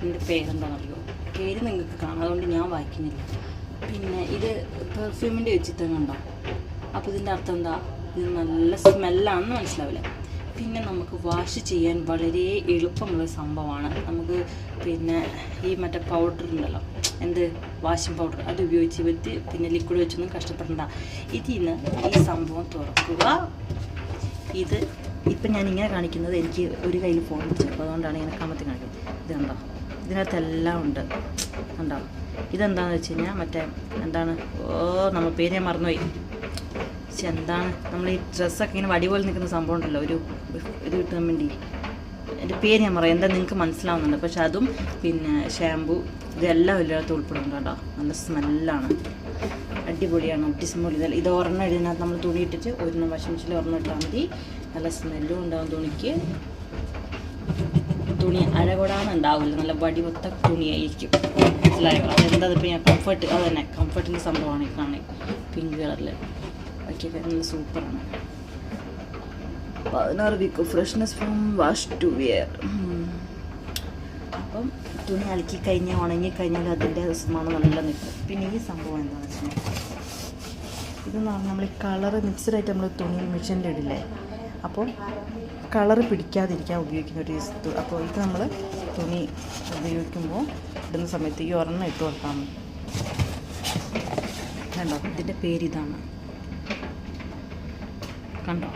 ഇതിൻ്റെ പേരെന്താണെന്നറിയോ? പേര് നിങ്ങൾക്ക് കാണാം, അതുകൊണ്ട് ഞാൻ വായിക്കുന്നില്ല. പിന്നെ ഇത് പെർഫ്യൂമിൻ്റെ ഒരു ചിത്രം കണ്ടോ? അപ്പോൾ ഇതിൻ്റെ അർത്ഥം എന്താ? ഇത് നല്ല സ്മെല്ലാണെന്ന് മനസ്സിലാവില്ല. പിന്നെ നമുക്ക് വാഷ് ചെയ്യാൻ വളരെ എളുപ്പമുള്ള സംഭവമാണ്. നമുക്ക് പിന്നെ ഈ മറ്റേ പൗഡർ ഉണ്ടല്ലോ, എന്ത് വാഷിംഗ് പൗഡർ, അത് ഉപയോഗിച്ച് പിന്നെ ലിക്വിഡ് വെച്ചൊന്നും കഷ്ടപ്പെടണ്ട. ഇതിന്ന് ഈ സംഭവം തുറക്കുക. ഇത് ഇപ്പം ഞാനിങ്ങനെ കാണിക്കുന്നത്, എനിക്ക് ഒരു കയ്യിൽ ഫോൺ പിടിച്ചപ്പോൾ അതുകൊണ്ടാണ് ഇങ്ങനെ കമത്തി കാണിക്കുന്നത്. ഇത് കണ്ടോ, ഇതിനകത്തെല്ലാം ഉണ്ട് കണ്ടോ. ഇതെന്താണെന്ന് വെച്ച് കഴിഞ്ഞാൽ മറ്റേ എന്താണ്, നമ്മൾ പേര് ഞാൻ മറന്നുപോയി. പക്ഷെ എന്താണ്, നമ്മൾ ഈ ഡ്രസ്സൊക്കെ ഇങ്ങനെ വടി പോലെ നിൽക്കുന്ന സംഭവം ഉണ്ടല്ലോ, ഒരു ഇത് കിട്ടാൻ വേണ്ടി. എൻ്റെ പേര് ഞാൻ പറയാം, എന്താ നിങ്ങൾക്ക് മനസ്സിലാവുന്നുണ്ട്. പക്ഷെ അതും പിന്നെ ഷാമ്പു ഇതെല്ലാം എല്ലായിടത്തും ഉൾപ്പെടുന്നുണ്ട് കേട്ടോ. നല്ല സ്മെല്ലാണ്, അടിപൊളിയാണ്, അടിസ്മെല്ല്. ഇത് ഒരെണ്ണം ഇതിനകത്ത് നമ്മൾ തുണി ഇട്ടിട്ട് ഒരു വാഷിംഗ് മെഷീനിൽ ഒരെണ്ണം ഇട്ടാൽ മതി. നല്ല സ്മെല്ലും ഉണ്ടാകും തുണിക്ക്. തുണി അഴകൊടാന്ന് ഉണ്ടാവില്ല, നല്ല വടിവത്ത തുണിയായിരിക്കും. മനസ്സിലായോ? അതെന്താ ഇപ്പം ഞാൻ കംഫർട്ട്, അത് തന്നെ കംഫർട്ടിൻ്റെ സംഭവമാണ് ഈ കാണുന്നത്, പിങ്ക് കളറിൽ. ബാക്കിയൊക്കെ നല്ല സൂപ്പറാണ്. 16 week freshness from wash to wear. അപ്പം തുണി അലക്കി കഴിഞ്ഞാൽ ഉണങ്ങിക്കഴിഞ്ഞാൽ അതിൻ്റെ മണം നല്ല നിൽക്കും. പിന്നെ ഈ സംഭവം എന്താണെന്ന് വെച്ചാൽ, ഇതെന്ന് പറഞ്ഞാൽ നമ്മൾ ഈ കളറ് മിക്സഡായിട്ട് നമ്മൾ തുണി മെഷീനിലിടില്ലേ, അപ്പോൾ കളറ് പിടിക്കാതിരിക്കാൻ ഉപയോഗിക്കുന്ന ഒരു വസ്തു. അപ്പോൾ ഇത് നമ്മൾ തുണി ഉപയോഗിക്കുമ്പോൾ ഇടുന്ന സമയത്ത് ഈ ഒരെണ്ണം ഇട്ട് കൊടുക്കാം. കണ്ടോ, ഇതിൻ്റെ പേരിതാണ് കണ്ടോ.